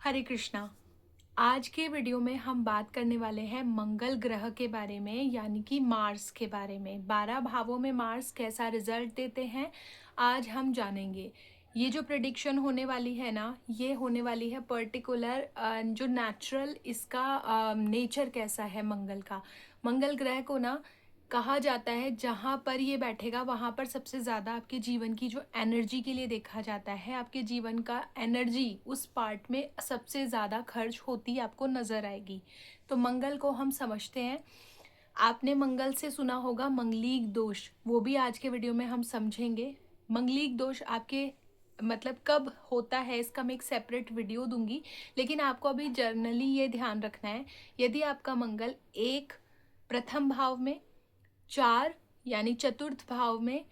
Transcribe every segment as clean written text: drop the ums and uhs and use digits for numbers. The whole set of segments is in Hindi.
हरे कृष्णा। आज के वीडियो में हम बात करने वाले हैं मंगल ग्रह के बारे में, यानी कि मार्स के बारे में। 12 भावों में मार्स कैसा रिजल्ट देते हैं आज हम जानेंगे। ये जो प्रिडिक्शन होने वाली है ना, ये होने वाली है पर्टिकुलर जो नेचुरल इसका नेचर कैसा है मंगल का। मंगल ग्रह को ना कहा जाता है जहाँ पर ये बैठेगा वहाँ पर सबसे ज़्यादा आपके जीवन की जो एनर्जी के लिए देखा जाता है, आपके जीवन का एनर्जी उस पार्ट में सबसे ज़्यादा खर्च होती आपको नज़र आएगी। तो मंगल को हम समझते हैं। आपने मंगल से सुना होगा मंगलिक दोष, वो भी आज के वीडियो में हम समझेंगे। मंगलिक दोष आपके मतलब कब होता है इसका मैं एक सेपरेट वीडियो दूंगी, लेकिन आपको अभी जर्नली ये ध्यान रखना है। यदि आपका मंगल एक प्रथम भाव में, 4 यानी चतुर्थ भाव में,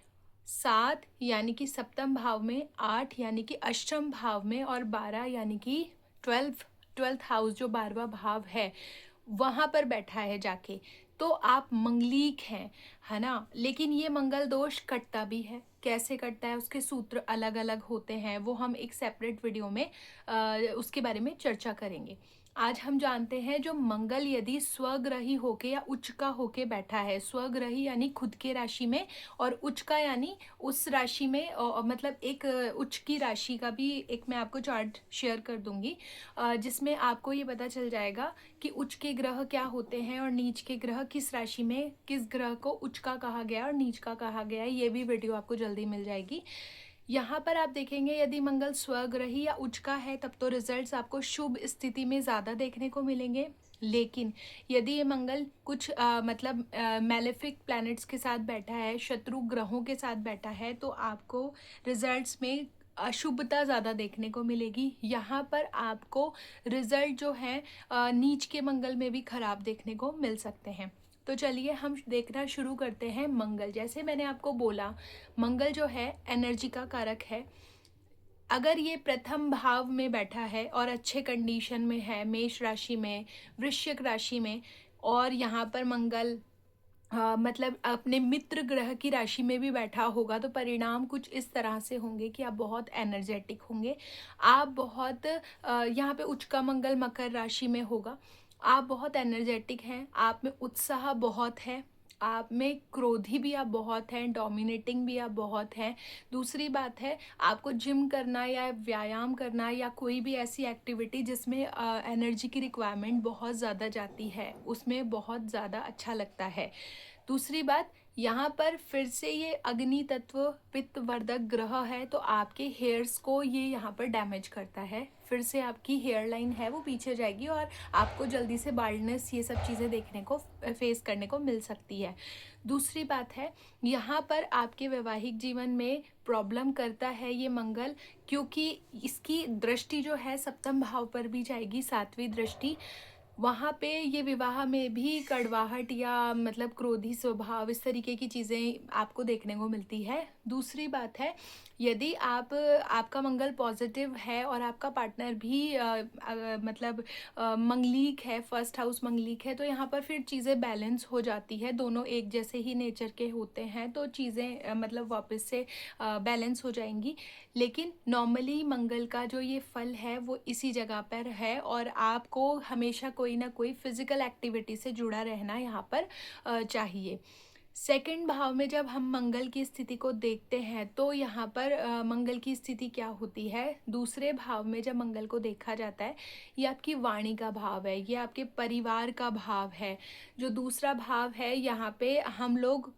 7 यानी कि सप्तम भाव में, 8 यानी कि अष्टम भाव में और 12 यानी कि ट्वेल्थ हाउस जो 12वां भाव है वहाँ पर बैठा है जाके, तो आप मंगलीक हैं, है ना। लेकिन ये मंगल दोष कटता भी है। कैसे कटता है उसके सूत्र अलग अलग होते हैं, वो हम एक सेपरेट वीडियो में उसके बारे में चर्चा करेंगे। आज हम जानते हैं जो मंगल यदि स्वग्रही होके या उच्च का होके बैठा है, स्वग्रही यानी खुद के राशि में, और उच्च का यानी उस राशि में मतलब एक उच्च की राशि का भी एक मैं आपको चार्ट शेयर कर दूंगी, जिसमें आपको ये पता चल जाएगा कि उच्च के ग्रह क्या होते हैं और नीच के ग्रह किस राशि में, किस ग्रह को उच्च का कहा गया और नीच का कहा गया है। ये भी वीडियो आपको जल्दी मिल जाएगी। यहाँ पर आप देखेंगे यदि मंगल स्वग्रही या उच्च का है तब तो रिजल्ट्स आपको शुभ स्थिति में ज़्यादा देखने को मिलेंगे। लेकिन यदि ये मंगल कुछ मतलब मैलेफिक प्लैनेट्स के साथ बैठा है, शत्रु ग्रहों के साथ बैठा है, तो आपको रिजल्ट्स में अशुभता ज़्यादा देखने को मिलेगी। यहाँ पर आपको रिजल्ट जो है नीच के मंगल में भी खराब देखने को मिल सकते हैं। तो चलिए हम देखना शुरू करते हैं। मंगल, जैसे मैंने आपको बोला, मंगल जो है एनर्जी का कारक है। अगर ये प्रथम भाव में बैठा है और अच्छे कंडीशन में है, मेष राशि में, वृश्चिक राशि में, और यहाँ पर मंगल मतलब अपने मित्र ग्रह की राशि में भी बैठा होगा, तो परिणाम कुछ इस तरह से होंगे कि आप बहुत एनर्जेटिक होंगे। आप बहुत यहाँ पे उच्च का मंगल मकर राशि में होगा, आप बहुत एनर्जेटिक हैं, आप में उत्साह बहुत है, आप में क्रोधी भी आप बहुत हैं, डोमिनेटिंग भी आप बहुत हैं। दूसरी बात है, आपको जिम करना या व्यायाम करना या कोई भी ऐसी एक्टिविटी जिसमें एनर्जी की रिक्वायरमेंट बहुत ज़्यादा जाती है, उसमें बहुत ज़्यादा अच्छा लगता है। दूसरी बात, यहाँ पर फिर से ये अग्नि तत्व पित्त वर्धक ग्रह है, तो आपके हेयर्स को ये यहाँ पर डैमेज करता है। फिर से आपकी हेयर लाइन है वो पीछे जाएगी और आपको जल्दी से बाल्डनेस ये सब चीज़ें देखने को फेस करने को मिल सकती है। दूसरी बात है, यहाँ पर आपके वैवाहिक जीवन में प्रॉब्लम करता है ये मंगल, क्योंकि इसकी दृष्टि जो है सप्तम भाव पर भी जाएगी, 7वीं दृष्टि। वहाँ पे ये विवाह में भी कड़वाहट या मतलब क्रोधी स्वभाव, इस तरीके की चीज़ें आपको देखने को मिलती है। दूसरी बात है, यदि आपका मंगल पॉजिटिव है और आपका पार्टनर भी मतलब मंगलीक है, फर्स्ट हाउस मंगलीक है, तो यहाँ पर फिर चीज़ें बैलेंस हो जाती है। दोनों एक जैसे ही नेचर के होते हैं तो चीज़ें मतलब वापस से बैलेंस हो जाएंगी। लेकिन नॉर्मली मंगल का जो ये फल है वो इसी जगह पर है, और आपको हमेशा कोई ना कोई फिजिकल एक्टिविटी से जुड़ा रहना यहाँ पर चाहिए। सेकंड भाव में जब हम मंगल की स्थिति को देखते हैं तो यहाँ पर मंगल की स्थिति क्या होती है, दूसरे भाव में जब मंगल को देखा जाता है, ये आपकी वाणी का भाव है, ये आपके परिवार का भाव है। जो दूसरा भाव है यहाँ पे हम लोग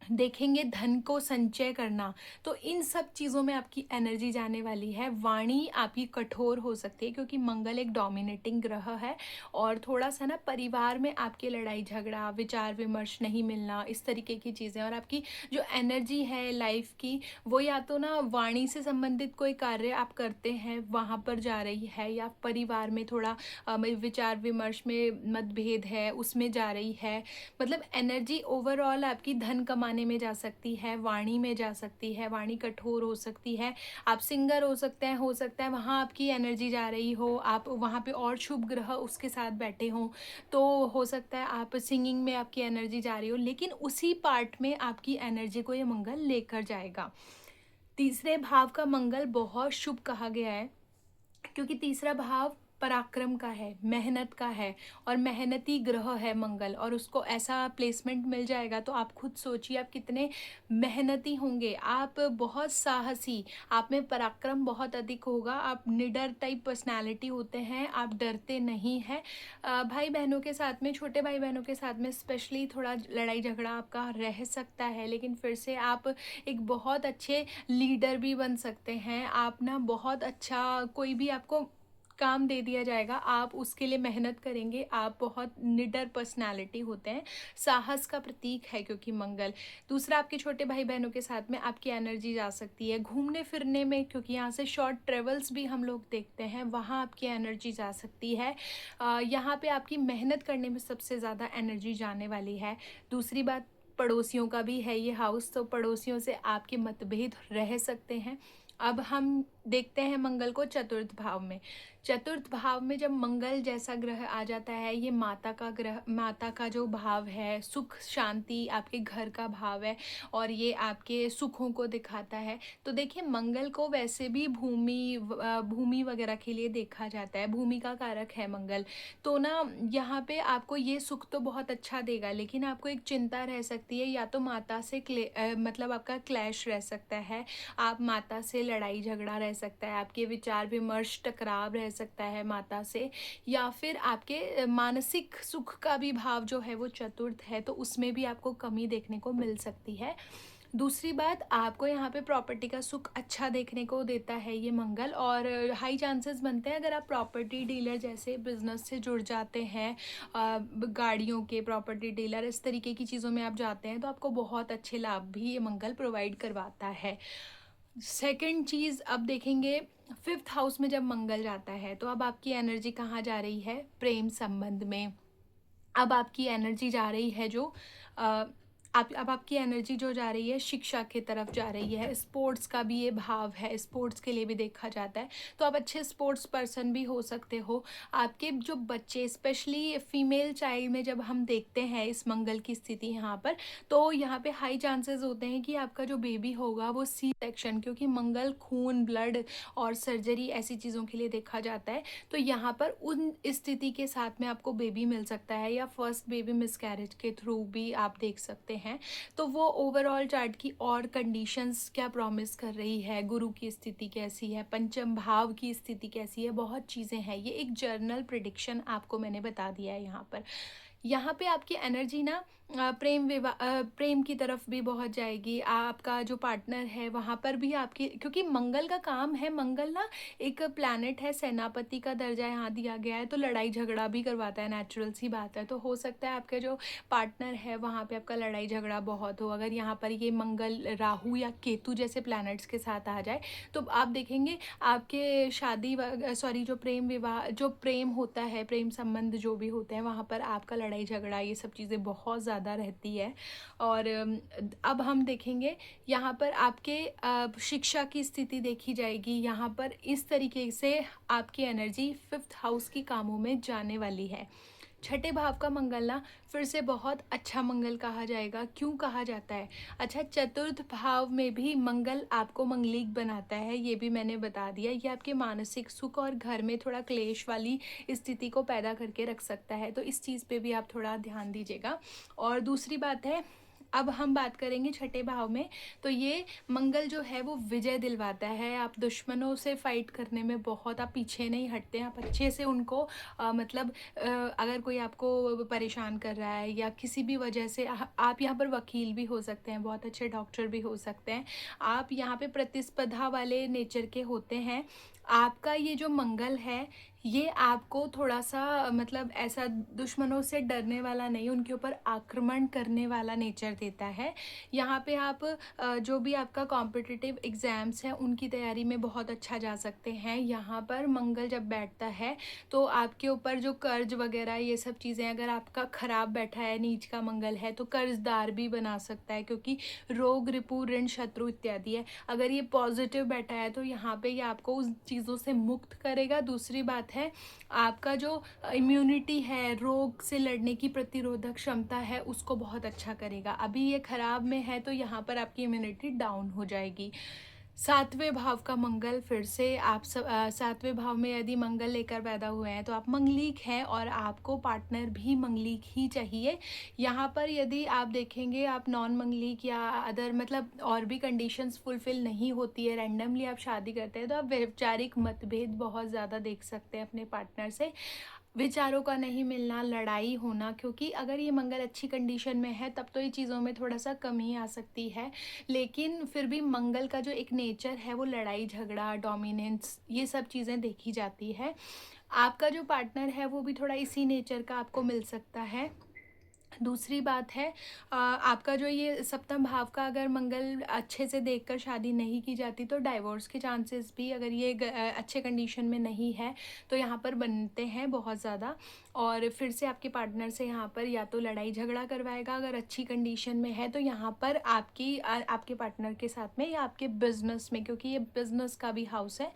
देखेंगे धन को संचय करना, तो इन सब चीज़ों में आपकी एनर्जी जाने वाली है। वाणी आपकी कठोर हो सकती है क्योंकि मंगल एक डोमिनेटिंग ग्रह है, और थोड़ा सा ना परिवार में आपके लड़ाई झगड़ा, विचार विमर्श नहीं मिलना, इस तरीके की चीज़ें, और आपकी जो एनर्जी है लाइफ की वो या तो ना वाणी से संबंधित कोई कार्य आप करते हैं वहाँ पर जा रही है, या परिवार में थोड़ा विचार विमर्श में मतभेद है उसमें जा रही है। मतलब एनर्जी ओवरऑल आपकी धन कमाने में जा सकती है, वाणी में जा सकती है, वाणी कठोर हो सकती है। आप सिंगर हो सकता है वहाँ आपकी एनर्जी जा रही हो, आप वहाँ पे और शुभ ग्रह उसके साथ बैठे हों, तो हो सकता है आप सिंगिंग में आपकी एनर्जी जा रही हो, लेकिन उसी पार्ट में आपकी एनर्जी को ये मंगल लेकर जाएगा। तीसरे भाव का मंगल बहुत शुभ कहा गया है, क्योंकि तीसरा भाव पराक्रम का है, मेहनत का है, और मेहनती ग्रह है मंगल, और उसको ऐसा प्लेसमेंट मिल जाएगा तो आप खुद सोचिए आप कितने मेहनती होंगे, आप बहुत साहसी, आप में पराक्रम बहुत अधिक होगा, आप निडर टाइप पर्सनालिटी होते हैं, आप डरते नहीं हैं। भाई बहनों के साथ में, छोटे भाई बहनों के साथ में स्पेशली थोड़ा लड़ाई झगड़ा आपका रह सकता है, लेकिन फिर से आप एक बहुत अच्छे लीडर भी बन सकते हैं। आप ना बहुत अच्छा, कोई भी आपको काम दे दिया जाएगा, आप उसके लिए मेहनत करेंगे, आप बहुत निडर पर्सनालिटी होते हैं, साहस का प्रतीक है क्योंकि मंगल। दूसरा, आपके छोटे भाई बहनों के साथ में आपकी एनर्जी जा सकती है घूमने फिरने में, क्योंकि यहाँ से शॉर्ट ट्रेवल्स भी हम लोग देखते हैं, वहाँ आपकी एनर्जी जा सकती है। यहाँ पे आपकी मेहनत करने में सबसे ज़्यादा एनर्जी जाने वाली है। दूसरी बात, पड़ोसियों का भी है ये हाउस, तो पड़ोसियों से आपके मतभेद रह सकते हैं। अब हम देखते हैं मंगल को चतुर्थ भाव में। चतुर्थ भाव में जब मंगल जैसा ग्रह आ जाता है, ये माता का ग्रह, माता का जो भाव है, सुख शांति, आपके घर का भाव है, और ये आपके सुखों को दिखाता है। तो देखिए, मंगल को वैसे भी भूमि वगैरह के लिए देखा जाता है, भूमि का कारक है मंगल। तो ना यहाँ पे आपको ये सुख तो बहुत अच्छा देगा, लेकिन आपको एक चिंता रह सकती है, या तो माता से मतलब आपका क्लैश रह सकता है, आप माता से लड़ाई झगड़ा रह सकता है, आपके विचार विमर्श टकराव रह सकता है माता से, या फिर आपके मानसिक सुख का भी भाव जो है वो चतुर्थ है, तो उसमें भी आपको कमी देखने को मिल सकती है। दूसरी बात, आपको यहाँ पे प्रॉपर्टी का सुख अच्छा देखने को देता है ये मंगल, और हाई चांसेस बनते हैं अगर आप प्रॉपर्टी डीलर जैसे बिजनेस से जुड़ जाते हैं, गाड़ियों के प्रॉपर्टी डीलर, इस तरीके की चीज़ों में आप जाते हैं, तो आपको बहुत अच्छे लाभ भी ये मंगल प्रोवाइड करवाता है। सेकंड चीज़, अब देखेंगे फिफ्थ हाउस में जब मंगल जाता है तो अब आपकी एनर्जी कहाँ जा रही है, प्रेम संबंध में। अब आपकी एनर्जी जा रही है जो अब आपकी एनर्जी जो जा रही है शिक्षा की तरफ जा रही है, स्पोर्ट्स का भी ये भाव है, स्पोर्ट्स के लिए भी देखा जाता है, तो आप अच्छे स्पोर्ट्स पर्सन भी हो सकते हो। आपके जो बच्चे, स्पेशली फीमेल चाइल्ड में जब हम देखते हैं इस मंगल की स्थिति यहाँ पर, तो यहाँ पे हाई चांसेस होते हैं कि आपका जो बेबी होगा वो सी सेक्शन, क्योंकि मंगल खून, ब्लड और सर्जरी ऐसी चीज़ों के लिए देखा जाता है, तो यहाँ पर उन स्थिति के साथ में आपको बेबी मिल सकता है, या फर्स्ट बेबी मिसकैरेज के थ्रू भी आप देख सकते हैं। तो वो ओवरऑल चार्ट की और कंडीशंस क्या प्रॉमिस कर रही है, गुरु की स्थिति कैसी है, पंचम भाव की स्थिति कैसी है, बहुत चीज़ें हैं, ये एक जर्नल प्रिडिक्शन आपको मैंने बता दिया है यहाँ पर। यहाँ पे आपकी एनर्जी ना प्रेम की तरफ भी बहुत जाएगी, आपका जो पार्टनर है वहाँ पर भी आपकी, क्योंकि मंगल का काम है, मंगल ना एक प्लैनेट है, सेनापति का दर्जा यहाँ दिया गया है, तो लड़ाई झगड़ा भी करवाता है, नेचुरल सी बात है। तो हो सकता है आपके जो पार्टनर है वहाँ पे आपका लड़ाई झगड़ा बहुत हो, अगर यहाँ पर ये मंगल राहु या केतु जैसे प्लैनेट्स के साथ आ जाए, तो आप देखेंगे आपके जो प्रेम विवाह, जो प्रेम होता है, प्रेम संबंध जो भी होते हैं, वहाँ पर आपका लड़ाई झगड़ा, ये सब चीज़ें बहुत ज़्यादा रहती है। और अब हम देखेंगे यहाँ पर आपके शिक्षा की स्थिति देखी जाएगी, यहाँ पर इस तरीके से आपकी एनर्जी फिफ्थ हाउस की कामों में जाने वाली है। छठे भाव का मंगल ना फिर से बहुत अच्छा मंगल कहा जाएगा। क्यों कहा जाता है? अच्छा, चतुर्थ भाव में भी मंगल आपको मंगलिक बनाता है, ये भी मैंने बता दिया। ये आपके मानसिक सुख और घर में थोड़ा क्लेश वाली स्थिति को पैदा करके रख सकता है, तो इस चीज़ पे भी आप थोड़ा ध्यान दीजिएगा। और दूसरी बात है, अब हम बात करेंगे छठे भाव में, तो ये मंगल जो है वो विजय दिलवाता है। आप दुश्मनों से फाइट करने में बहुत, आप पीछे नहीं हटते हैं, आप अच्छे से उनको अगर कोई आपको परेशान कर रहा है या किसी भी वजह से, आप यहाँ पर वकील भी हो सकते हैं, बहुत अच्छे डॉक्टर भी हो सकते हैं, आप यहाँ पे प्रतिस्पर्धा वाले नेचर के होते हैं। आपका ये जो मंगल है ये आपको थोड़ा सा मतलब ऐसा दुश्मनों से डरने वाला नहीं, उनके ऊपर आक्रमण करने वाला नेचर देता है। यहाँ पे आप जो भी आपका कॉम्पिटिटिव एग्ज़ाम्स हैं उनकी तैयारी में बहुत अच्छा जा सकते हैं। यहाँ पर मंगल जब बैठता है तो आपके ऊपर जो कर्ज वगैरह ये सब चीज़ें, अगर आपका ख़राब बैठा है, नीच का मंगल है, तो कर्जदार भी बना सकता है, क्योंकि रोग, रिपु, ऋण, शत्रु इत्यादि है। अगर ये पॉजिटिव बैठा है तो यहाँ पे ये आपको उस चीज़ों से मुक्त करेगा। दूसरी बात है, आपका जो इम्यूनिटी है, रोग से लड़ने की प्रतिरोधक क्षमता है, उसको बहुत अच्छा करेगा। अभी ये खराब में है तो यहाँ पर आपकी इम्यूनिटी डाउन हो जाएगी। सातवें भाव का मंगल फिर से आप सब सातवें भाव में यदि मंगल लेकर पैदा हुए हैं तो आप मंगलिक हैं और आपको पार्टनर भी मंगलिक ही चाहिए। यहाँ पर यदि आप देखेंगे आप नॉन मंगलिक या अदर मतलब और भी कंडीशंस फुलफिल नहीं होती है, रैंडमली आप शादी करते हैं, तो आप वैचारिक मतभेद बहुत ज़्यादा देख सकते हैं अपने पार्टनर से। विचारों का नहीं मिलना, लड़ाई होना, क्योंकि अगर ये मंगल अच्छी कंडीशन में है तब तो ये चीज़ों में थोड़ा सा कमी आ सकती है। लेकिन फिर भी मंगल का जो एक नेचर है वो लड़ाई झगड़ा, डोमिनेंस, ये सब चीज़ें देखी जाती है। आपका जो पार्टनर है वो भी थोड़ा इसी नेचर का आपको मिल सकता है। दूसरी बात है आपका जो ये सप्तम भाव का अगर मंगल अच्छे से देखकर शादी नहीं की जाती तो डाइवोर्स के चांसेस भी, अगर ये अच्छे कंडीशन में नहीं है तो यहाँ पर बनते हैं बहुत ज़्यादा। और फिर से आपके पार्टनर से यहाँ पर या तो लड़ाई झगड़ा करवाएगा अगर अच्छी कंडीशन में है, तो यहाँ पर आपके पार्टनर के साथ में या आपके बिजनेस में, क्योंकि ये बिजनेस का भी हाउस है,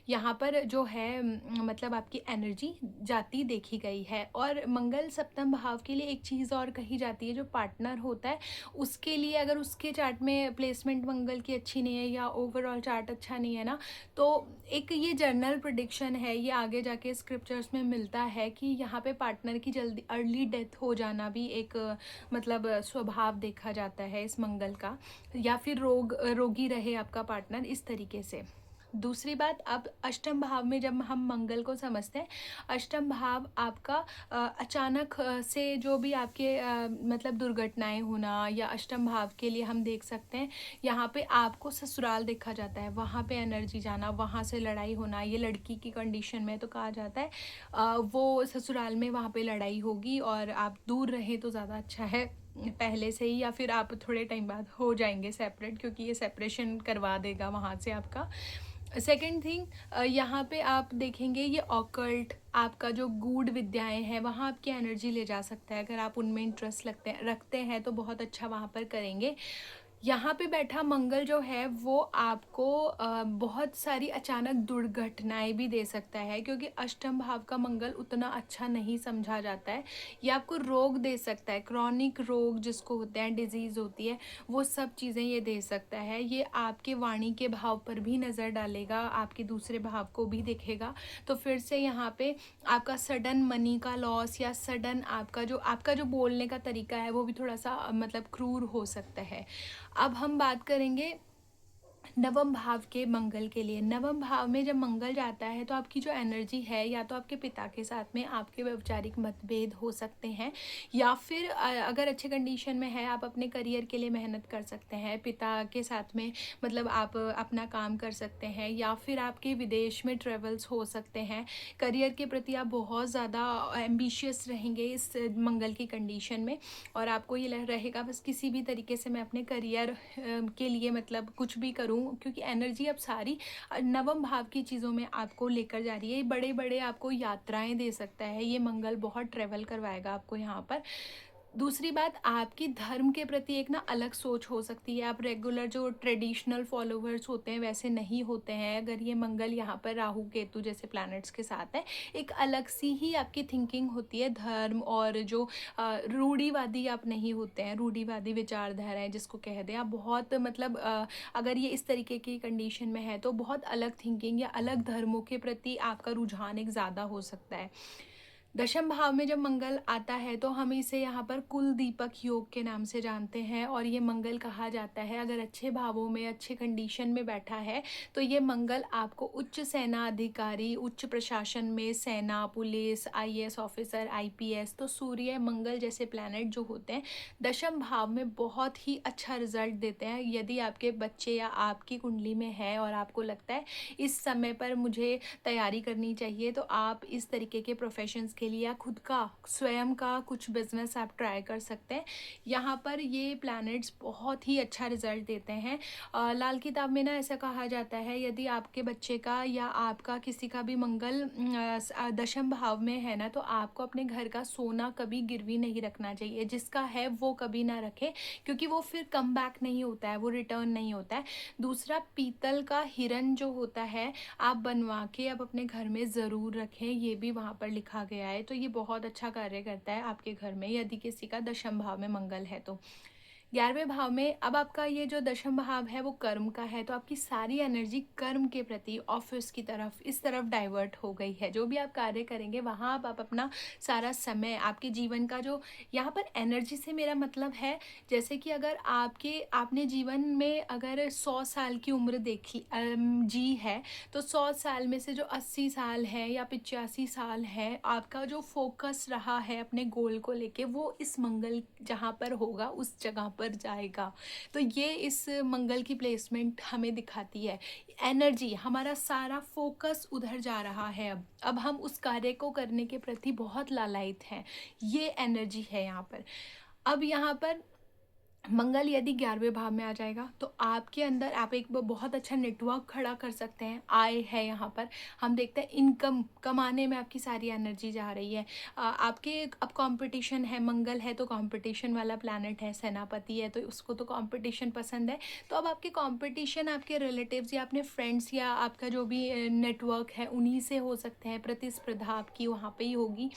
यहाँ पर जो है मतलब आपकी एनर्जी जाती देखी गई है। और मंगल सप्तम भाव के लिए एक चीज़ और कही जाती है, जो पार्टनर होता है उसके लिए अगर उसके चार्ट में प्लेसमेंट मंगल की अच्छी नहीं है या ओवरऑल चार्ट अच्छा नहीं है ना, तो एक ये जर्नल प्रिडिक्शन है, ये आगे जाके स्क्रिप्चर्स में मिलता है कि यहाँ पे पार्टनर की जल्दी अर्ली डेथ हो जाना भी एक मतलब स्वभाव देखा जाता है इस मंगल का, या फिर रोगी रहे आपका पार्टनर, इस तरीके से। दूसरी बात, अब अष्टम भाव में जब हम मंगल को समझते हैं, अष्टम भाव आपका अचानक से जो भी आपके मतलब दुर्घटनाएं होना, या अष्टम भाव के लिए हम देख सकते हैं यहाँ पे आपको ससुराल देखा जाता है, वहाँ पे एनर्जी जाना, वहाँ से लड़ाई होना। ये लड़की की कंडीशन में तो कहा जाता है वो ससुराल में वहाँ पे लड़ाई होगी और आप दूर रहें तो ज़्यादा अच्छा है पहले से ही, या फिर आप थोड़े टाइम बाद हो जाएंगे सेपरेट, क्योंकि ये सेपरेशन करवा देगा वहाँ से आपका। सेकेंड थिंग, यहाँ पे आप देखेंगे ये ऑकल्ट, आपका जो गूढ़ विद्याएं हैं वहाँ आपकी एनर्जी ले जा सकता है। अगर आप उनमें इंटरेस्ट रखते हैं तो बहुत अच्छा वहाँ पर करेंगे। यहाँ पे बैठा मंगल जो है वो आपको बहुत सारी अचानक दुर्घटनाएं भी दे सकता है, क्योंकि अष्टम भाव का मंगल उतना अच्छा नहीं समझा जाता है। ये आपको रोग दे सकता है, क्रॉनिक रोग जिसको होते हैं, डिजीज़ होती है, वो सब चीज़ें ये दे सकता है। ये आपके वाणी के भाव पर भी नज़र डालेगा, आपके दूसरे भाव को भी देखेगा। तो फिर से यहाँ पे आपका सडन मनी का लॉस या सडन आपका जो बोलने का तरीका है वो भी थोड़ा सा मतलब क्रूर हो सकता है। अब हम बात करेंगे नवम भाव के मंगल के लिए। नवम भाव में जब मंगल जाता है तो आपकी जो एनर्जी है, या तो आपके पिता के साथ में आपके वैचारिक मतभेद हो सकते हैं, या फिर अगर अच्छे कंडीशन में है आप अपने करियर के लिए मेहनत कर सकते हैं, पिता के साथ में मतलब आप अपना काम कर सकते हैं, या फिर आपके विदेश में ट्रेवल्स हो सकते हैं। करियर के प्रति आप बहुत ज़्यादा एम्बिशियस रहेंगे इस मंगल की कंडीशन में, और आपको ये रहेगा बस किसी भी तरीके से मैं अपने करियर के लिए मतलब कुछ भी करूं, क्योंकि एनर्जी अब सारी नवम भाव की चीज़ों में आपको लेकर जा रही है। बड़े बड़े आपको यात्राएं दे सकता है ये मंगल, बहुत ट्रेवल करवाएगा आपको यहाँ पर। दूसरी बात, आपकी धर्म के प्रति एक ना अलग सोच हो सकती है, आप रेगुलर जो ट्रेडिशनल फॉलोवर्स होते हैं वैसे नहीं होते हैं। अगर ये मंगल यहाँ पर राहु केतु जैसे प्लैनेट्स के साथ है, एक अलग सी ही आपकी थिंकिंग होती है धर्म, और जो रूढ़िवादी आप नहीं होते हैं, रूढ़िवादी विचारधारा है जिसको कह दें आप, बहुत मतलब अगर ये इस तरीके की कंडीशन में है तो बहुत अलग थिंकिंग या अलग धर्मों के प्रति आपका रुझान एक ज़्यादा हो सकता है। दशम भाव में जब मंगल आता है तो हम इसे यहाँ पर कुल दीपक योग के नाम से जानते हैं, और ये मंगल कहा जाता है अगर अच्छे भावों में अच्छे कंडीशन में बैठा है तो ये मंगल आपको उच्च सेना अधिकारी, उच्च प्रशासन में, सेना, पुलिस, आईएएस ऑफिसर, आईपीएस, तो सूर्य मंगल जैसे प्लैनेट जो होते हैं दशम भाव में बहुत ही अच्छा रिजल्ट देते हैं। यदि आपके बच्चे या आपकी कुंडली में है और आपको लगता है इस समय पर मुझे तैयारी करनी चाहिए, तो आप इस तरीके के प्रोफेशंस के लिए या खुद का स्वयं का कुछ बिजनेस आप ट्राई कर सकते हैं। यहाँ पर ये प्लैनेट्स बहुत ही अच्छा रिजल्ट देते हैं। लाल किताब में ना ऐसा कहा जाता है यदि आपके बच्चे का या आपका किसी का भी मंगल दशम भाव में है ना, तो आपको अपने घर का सोना कभी गिरवी नहीं रखना चाहिए, जिसका है वो कभी ना रखें, क्योंकि वो फिर कम बैक नहीं होता है, वो रिटर्न नहीं होता है। दूसरा, पीतल का हिरन जो होता है आप बनवा के आप अपने घर में ज़रूर रखें, ये भी वहाँ पर लिखा गया है। तो ये बहुत अच्छा कार्य करता है आपके घर में यदि किसी का दशम भाव में मंगल है तो। 11वें भाव में अब आपका ये जो दशम भाव है वो कर्म का है, तो आपकी सारी एनर्जी कर्म के प्रति, ऑफिस की तरफ, इस तरफ डाइवर्ट हो गई है। जो भी आप कार्य करेंगे वहाँ आप अपना सारा समय, आपके जीवन का जो, यहाँ पर एनर्जी से मेरा मतलब है, जैसे कि अगर आपने जीवन में अगर 100 साल की उम्र देखी जी है, तो 100 साल में से जो 80 साल है या 85 साल है, आपका जो फोकस रहा है अपने गोल को लेके, वो इस मंगल जहाँ पर होगा उस जगह पर जाएगा। तो ये इस मंगल की प्लेसमेंट हमें दिखाती है। एनर्जी, हमारा सारा फोकस उधर जा रहा है। अब हम उस कार्य को करने के प्रति बहुत लालायित हैं, ये एनर्जी है यहाँ पर। अब यहाँ पर मंगल यदि 11वें भाव में आ जाएगा तो आपके अंदर आप एक बहुत अच्छा नेटवर्क खड़ा कर सकते हैं। आय है यहाँ पर, हम देखते हैं इनकम कमाने में आपकी सारी एनर्जी जा रही है। आपके अब कंपटीशन है, मंगल है तो कंपटीशन वाला प्लैनेट है, सेनापति है तो उसको तो कंपटीशन पसंद है। तो अब आपके कंपटीशन आपके रिलेटिव्स या अपने फ्रेंड्स या आपका जो भी नेटवर्क है उन्हीं से हो सकते हैं। प्रतिस्पर्धा आपकी वहाँ पे ही होगी।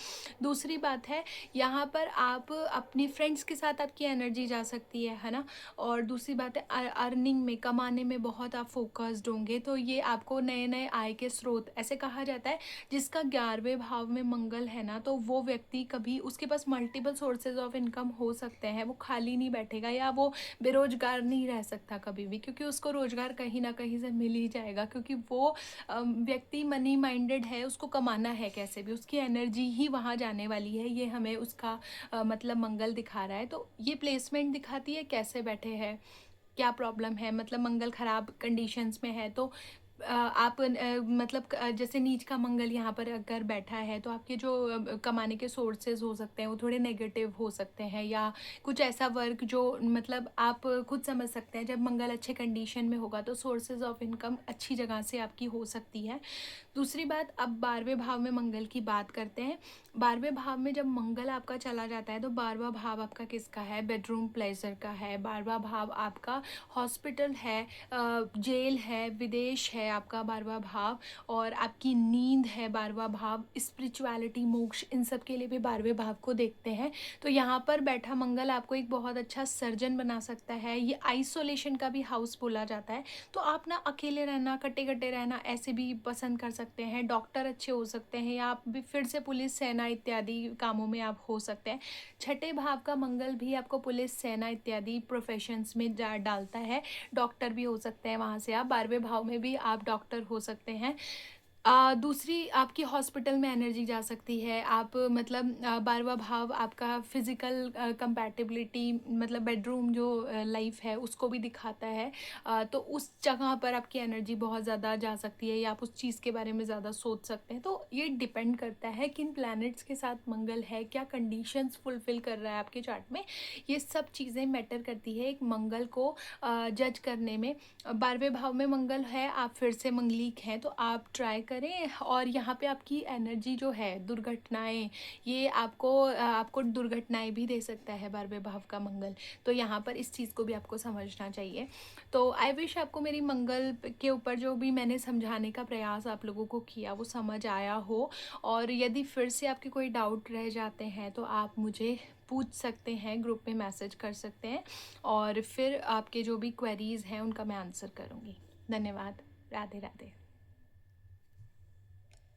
दूसरी बात है, यहाँ पर आप अपनी फ्रेंड्स के साथ आपकी एनर्जी जा सकती है ना। और दूसरी बात है, अर्निंग में, कमाने में बहुत आप फोकस्ड होंगे, तो ये आपको नए नए आय के स्रोत, ऐसे कहा जाता है जिसका 11वें भाव में मंगल है ना, तो वो व्यक्ति कभी उसके पास मल्टीपल सोर्सेज ऑफ इनकम हो सकते हैं, वो खाली नहीं बैठेगा या वो बेरोजगार नहीं रह सकता कभी भी, क्योंकि उसको रोजगार कहीं ना कहीं से मिल ही जाएगा, क्योंकि वो व्यक्ति मनी माइंडेड है, उसको कमाना है कैसे भी, उसकी एनर्जी ही वहाँ जाने वाली है। ये हमें उसका मतलब मंगल दिखा रहा है। तो ये प्लेसमेंट दिखाती है कैसे बैठे हैं, क्या प्रॉब्लम है, मतलब मंगल खराब कंडीशंस में है तो आप मतलब जैसे नीच का मंगल यहाँ पर अगर बैठा है तो आपके जो कमाने के सोर्सेज हो सकते हैं वो थोड़े नेगेटिव हो सकते हैं, या कुछ ऐसा वर्क जो मतलब आप खुद समझ सकते हैं, जब मंगल अच्छे कंडीशन में होगा तो सोर्सेज ऑफ इनकम अच्छी जगह से आपकी हो सकती है। दूसरी बात, अब 12वें भाव में मंगल की बात करते हैं। 12वें भाव में जब मंगल आपका चला जाता है तो 12वां भाव आपका किसका है, बेडरूम प्लेजर का है। 12वां भाव आपका हॉस्पिटल है, जेल है, विदेश है आपका 12वां भाव, और आपकी नींद है 12वां भाव, स्पिरिचुअलिटी, मोक्ष, इन सब के लिए भी 12वें भाव को देखते हैं। तो यहाँ पर बैठा मंगल आपको एक बहुत अच्छा सर्जन बना सकता है। ये आइसोलेशन का भी हाउस बोला जाता है, तो आप ना अकेले रहना, कटे कटे रहना ऐसे भी पसंद कर सकते हैं। डॉक्टर अच्छे हो सकते हैं, या आप भी फिर से पुलिस, सेना इत्यादि कामों में आप हो सकते हैं। छठे भाव का मंगल भी आपको पुलिस, सेना इत्यादि प्रोफेशंस में डालता है। डॉक्टर भी हो सकते हैं वहाँ से आप, 12वें भाव में भी आप डॉक्टर हो सकते हैं। दूसरी आपकी हॉस्पिटल में एनर्जी जा सकती है। आप मतलब 12वां भाव आपका फिजिकल कंपैटिबिलिटी, मतलब बेडरूम जो लाइफ है उसको भी दिखाता है। तो उस जगह पर आपकी एनर्जी बहुत ज़्यादा जा सकती है, या आप उस चीज़ के बारे में ज़्यादा सोच सकते हैं। तो ये डिपेंड करता है किन प्लैनेट्स के साथ मंगल है, क्या कंडीशंस फुलफिल कर रहा है आपके चार्ट में, ये सब चीज़ें मैटर करती है एक मंगल को जज करने में। 12वें भाव में मंगल है, आप फिर से मंगलिक हैं, तो आप ट्राई करें। और यहाँ पे आपकी एनर्जी जो है, दुर्घटनाएं, ये आपको दुर्घटनाएं भी दे सकता है 12वें भाव का मंगल। तो यहाँ पर इस चीज़ को भी आपको समझना चाहिए। तो आई विश आपको मेरी मंगल के ऊपर जो भी मैंने समझाने का प्रयास आप लोगों को किया वो समझ आया हो। और यदि फिर से आपके कोई डाउट रह जाते हैं तो आप मुझे पूछ सकते हैं, ग्रुप में मैसेज कर सकते हैं, और फिर आपके जो भी क्वेरीज हैं उनका मैं आंसर करूँगी। धन्यवाद। राधे राधे।